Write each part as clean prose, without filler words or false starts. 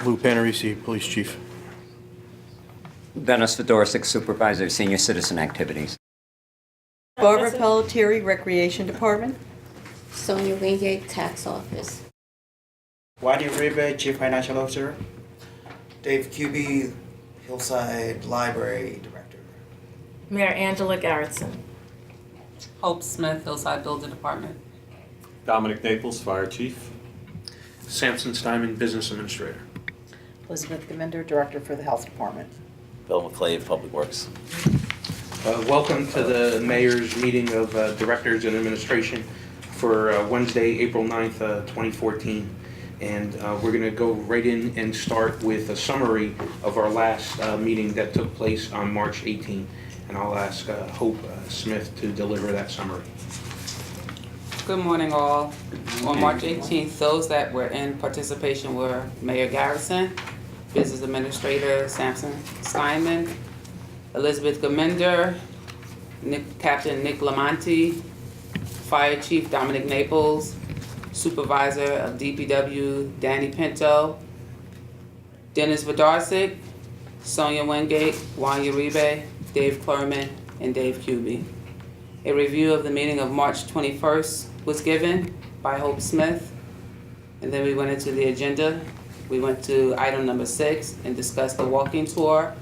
Lou Panarisi, Police Chief. Dennis Fedorczyk, Supervisor, Senior Citizen Activities. Barbara Pelletieri, Recreation Department. Sonia Wingate, Tax Office. Wadi Uribe, Chief Financial Officer. Dave Cubey, Hillside Library Director. Mayor Angela Garrettson. Hope Smith, Hillside Building Department. Dominic Naples, Fire Chief. Samson Steinman, Business Administrator. Elizabeth Gaminder, Director for the Health Department. Bill McClave, Public Works. Welcome to the Mayor's meeting of Directors and Administration for Wednesday, April 9th, 2014. And we're going to go right in and start with a summary of our last meeting that took place on March 18th. And I'll ask Hope Smith to deliver that summary. Good morning, all. On March 18th, those that were in participation were Mayor Garrettson, Business Administrator Samson Steinman, Elizabeth Gaminder, Captain Nick Lamonti, Fire Chief Dominic Naples, Supervisor of DPW Danny Pinto, Dennis Fedorczyk, Sonia Wingate, Wanya Uribe, Dave Clerman, and Dave Cubey. A review of the meeting of March 21st was given by Hope Smith, and then we went into the agenda. We went to item number 6 and discussed the walking tour,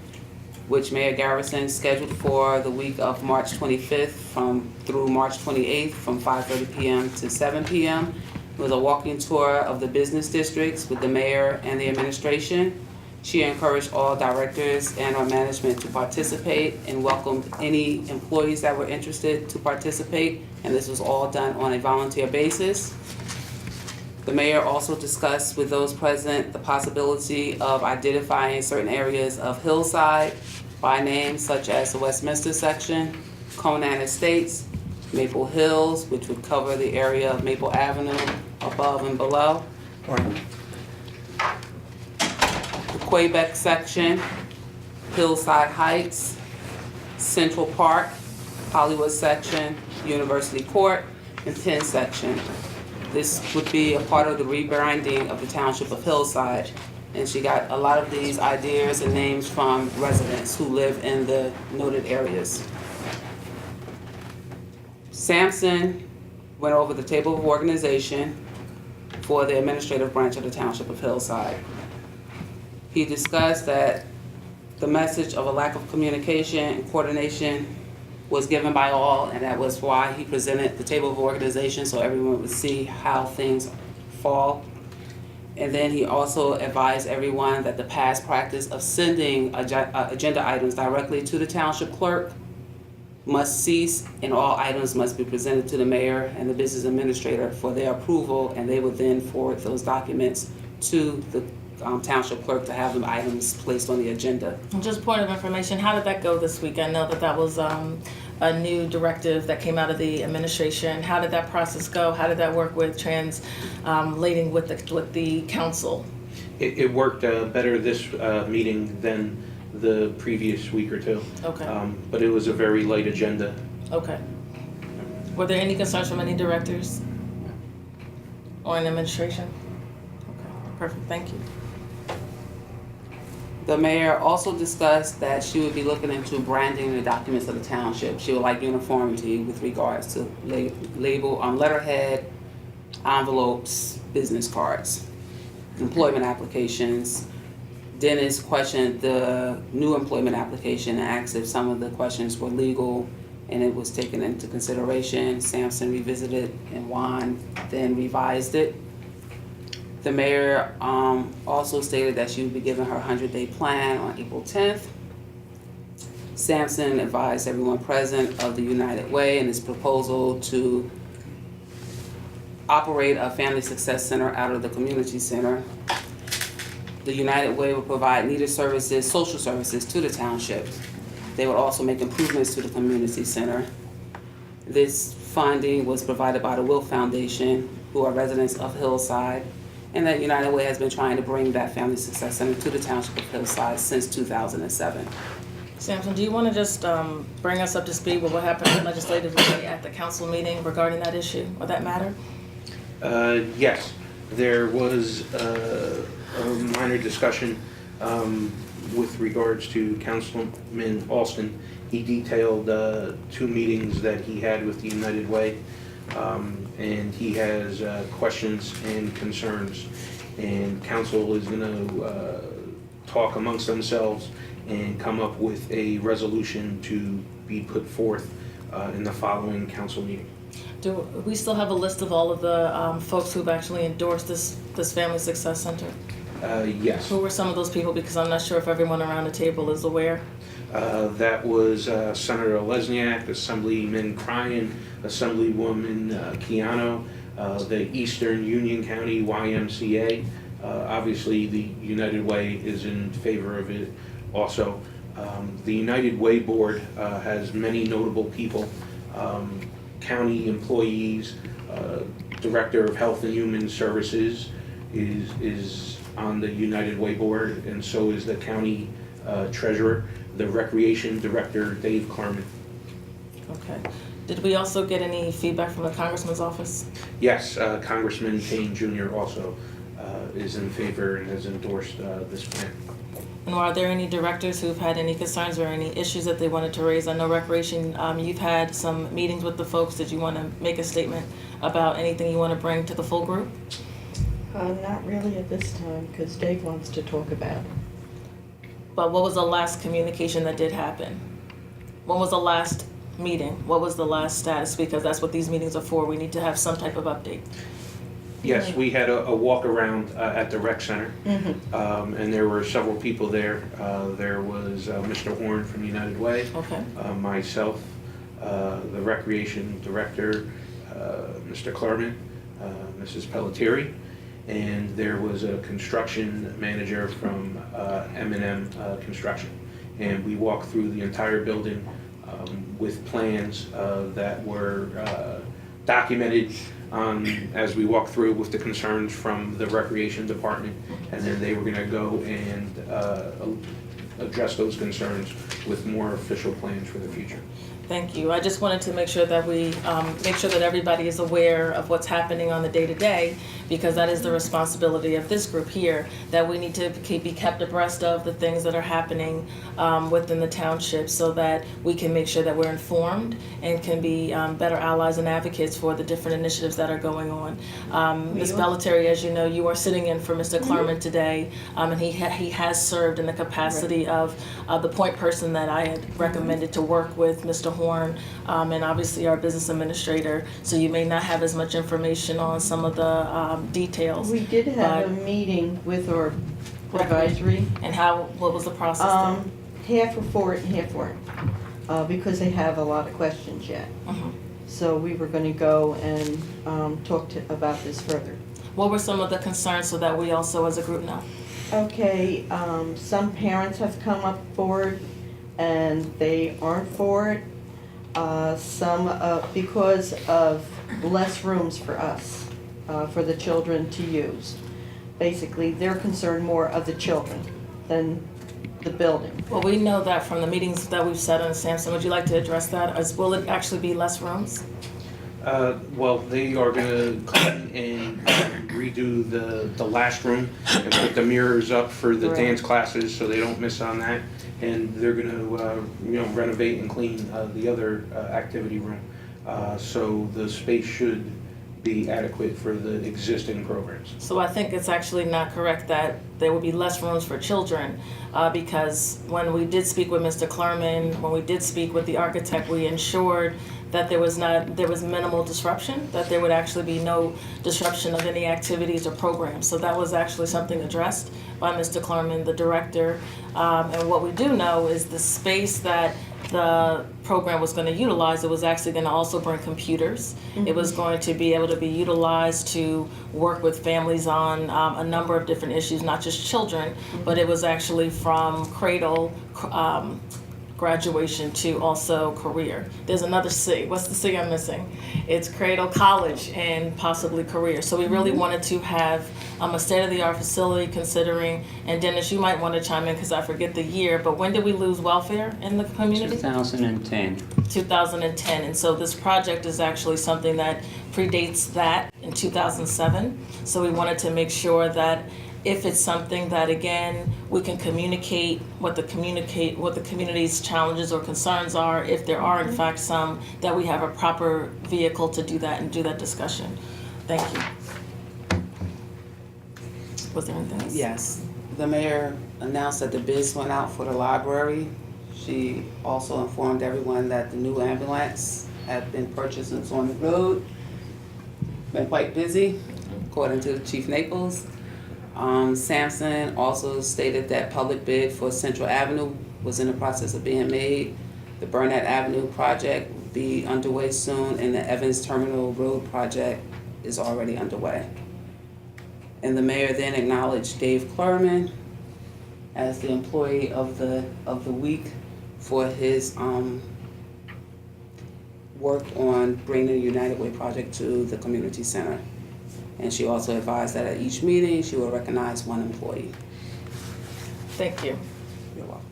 which Mayor Garrettson scheduled for the week of March 25th through March 28th from 5:30 p.m. to 7 p.m. It was a walking tour of the business districts with the mayor and the administration. She encouraged all directors and our management to participate and welcomed any employees that were interested to participate, and this was all done on a volunteer basis. The mayor also discussed with those present the possibility of identifying certain areas of Hillside by name, such as the Westminster section, Conan Estates, Maple Hills, which would cover the area of Maple Avenue above and below, the Quebec section, Hillside Heights, Central Park, Hollywood section, University Court, and Penn section. This would be a part of the rebranding of the Township of Hillside, and she got a lot of these ideas and names from residents who live in the noted areas. Samson went over the table of organization for the administrative branch of the Township of Hillside. He discussed that the message of a lack of communication and coordination was given by all, and that was why he presented the table of organization so everyone would see how things fall. And then he also advised everyone that the past practice of sending agenda items directly to the township clerk must cease, and all items must be presented to the mayor and the business administrator for their approval, and they would then forward those documents to the township clerk to have the items placed on the agenda. Just point of information, how did that go this week? I know that was a new directive that came out of the administration. How did that process go? How did that work with translating with the council? It worked better this meeting than the previous week or two. Okay. But it was a very light agenda. Okay. Were there any concerns from any directors or in administration? Okay, perfect, thank you. The mayor also discussed that she would be looking into branding the documents of the township. She would like uniformity with regards to label on letterhead, envelopes, business cards, employment applications. Dennis questioned the new employment application and asked if some of the questions were legal, and it was taken into consideration. Samson revisited and Juan then revised it. The mayor also stated that she would be giving her 100-day plan on April 10th. Samson advised everyone present of the United Way and his proposal to operate a family success center out of the community center. The United Way will provide needed services, social services to the township. They would also make improvements to the community center. This funding was provided by the Will Foundation, who are residents of Hillside, and that United Way has been trying to bring that Family Success Center to the Township of Hillside since 2007. Samson, do you want to just bring us up to speed with what happened legislatively at the council meeting regarding that issue or that matter? Yes, there was a minor discussion with regards to Councilman Alston. He detailed 2 meetings that he had with the United Way, and he has questions and concerns. And council is going to talk amongst themselves and come up with a resolution to be put forth in the following council meeting. Do we still have a list of all of the folks who've actually endorsed this Family Success Center? Yes. Who were some of those people? Because I'm not sure if everyone around the table is aware. That was Senator Lesniak, Assemblyman Cryan, Assemblywoman Keano, the Eastern Union County YMCA. Obviously, the United Way is in favor of it also. The United Way Board has many notable people, county employees, Director of Health and Human Services is on the United Way Board, and so is the county treasurer, the Recreation Director, Dave Klarman. Okay. Did we also get any feedback from the Congressman's office? Yes, Congressman Payne Jr. also is in favor and has endorsed this plan. And are there any directors who've had any concerns or any issues that they wanted to raise? I know Recreation, you've had some meetings with the folks. Did you want to make a statement about anything you want to bring to the full group? Not really at this time, because Dave wants to talk about it. But what was the last communication that did happen? When was the last meeting? What was the last status? Because that's what these meetings are for. We need to have some type of update. Yes, we had a walk around at the rec center, and there were several people there. There was Mr. Horn from United Way, Okay. myself, the recreation director, Mr. Klarman, Mrs. Pelletieri, and there was a construction manager from M&M Construction. And we walked through the entire building with plans that were documented as we walked through with the concerns from the recreation department, and then they were going to go and address those concerns with more official plans for the future. Thank you. I just wanted to make sure that we make sure that everybody is aware of what's happening on the day-to-day, because that is the responsibility of this group here, that we need to be kept abreast of the things that are happening within the township, so that we can make sure that we're informed and can be better allies and advocates for the different initiatives that are going on. Ms. Pelletieri, as you know, you are sitting in for Mr. Klarman today, and he has served in the capacity of the point person that I had recommended to work with, Mr. Horn, and obviously our business administrator, so you may not have as much information on some of the details. We did have a meeting with our advisory. And what was the process there? Half were for it and half weren't, because they have a lot of questions yet. So we were going to go and talk about this further. What were some of the concerns, so that we also as a group know? Okay, some parents have come up forward and they aren't for it. Some because of less rooms for us, for the children to use. Basically, they're concerned more of the children than the building. Well, we know that from the meetings that we've set on Sampson. Would you like to address that? Will it actually be less rooms? Well, they are going to clean and redo the last room and put the mirrors up for the dance classes so they don't miss on that. And they're going to renovate and clean the other activity room. So the space should be adequate for the existing programs. So I think it's actually not correct that there would be less rooms for children, because when we did speak with Mr. Klarman, when we did speak with the architect, we ensured that there was minimal disruption, that there would actually be no disruption of any activities or programs. So that was actually something addressed by Mr. Klarman, the director. And what we do know is the space that the program was going to utilize, it was actually going to also bring computers. It was going to be able to be utilized to work with families on a number of different issues, not just children, but it was actually from cradle graduation to also career. There's another C. What's the C I'm missing? It's cradle, college, and possibly career. So we really wanted to have a state-of-the-art facility, considering, and Dennis, you might want to chime in because I forget the year, but when did we lose welfare in the community? 2010. 2010. And so this project is actually something that predates that in 2007. So we wanted to make sure that if it's something that, again, we can communicate what the community's challenges or concerns are, if there are in fact some, that we have a proper vehicle to do that and do that discussion. Thank you. Was there anything else? Yes, the mayor announced that the bids went out for the library. She also informed everyone that the new ambulance had been purchased and it's on the road. Been quite busy, according to Chief Naples. Sampson also stated that public bid for Central Avenue was in the process of being made. The Burnett Avenue project will be underway soon, and the Evans Terminal Road project is already underway. And the mayor then acknowledged Dave Klurman as the employee of the week for his work on bringing the United Way project to the community center. And she also advised that at each meeting, she will recognize one employee. Thank you. You're welcome.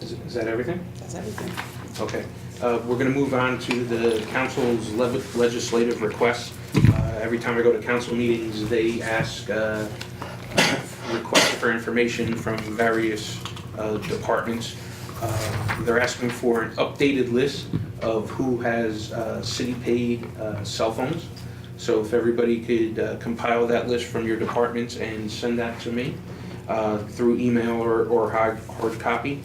Is that everything? That's everything. Okay. We're going to move on to the council's legislative requests. Every time I go to council meetings, they ask requests for information from various departments. They're asking for an updated list of who has city-paid cell phones. So if everybody could compile that list from your departments and send that to me through email or hard copy.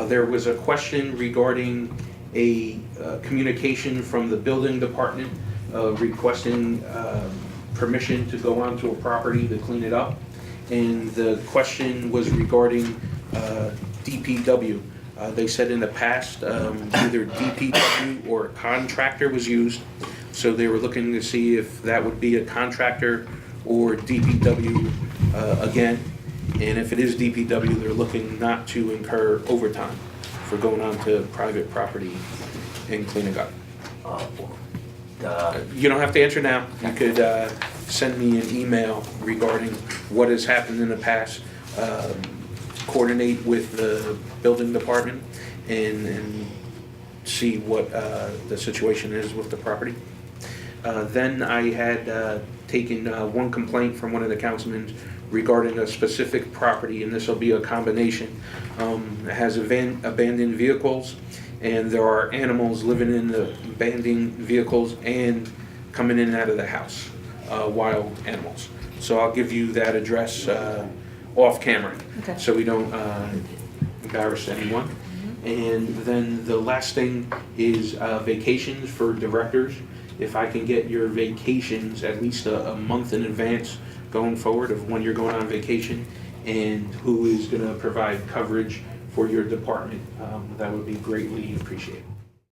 There was a question regarding a communication from the building department requesting permission to go onto a property to clean it up. And the question was regarding DPW. They said in the past either DPW or a contractor was used. So they were looking to see if that would be a contractor or DPW again. And if it is DPW, they're looking not to incur overtime for going onto private property and cleaning up. You don't have to answer now. You could send me an email regarding what has happened in the past, coordinate with the building department and see what the situation is with the property. Then I had taken one complaint from one of the councilmen regarding a specific property, and this will be a combination. It has abandoned vehicles, and there are animals living in the abandoned vehicles and coming in and out of the house, wild animals. So I'll give you that address off camera, Okay. so we don't embarrass anyone. And then the last thing is vacations for directors. If I can get your vacations at least a month in advance going forward of when you're going on vacation and who is going to provide coverage for your department, that would be greatly appreciated.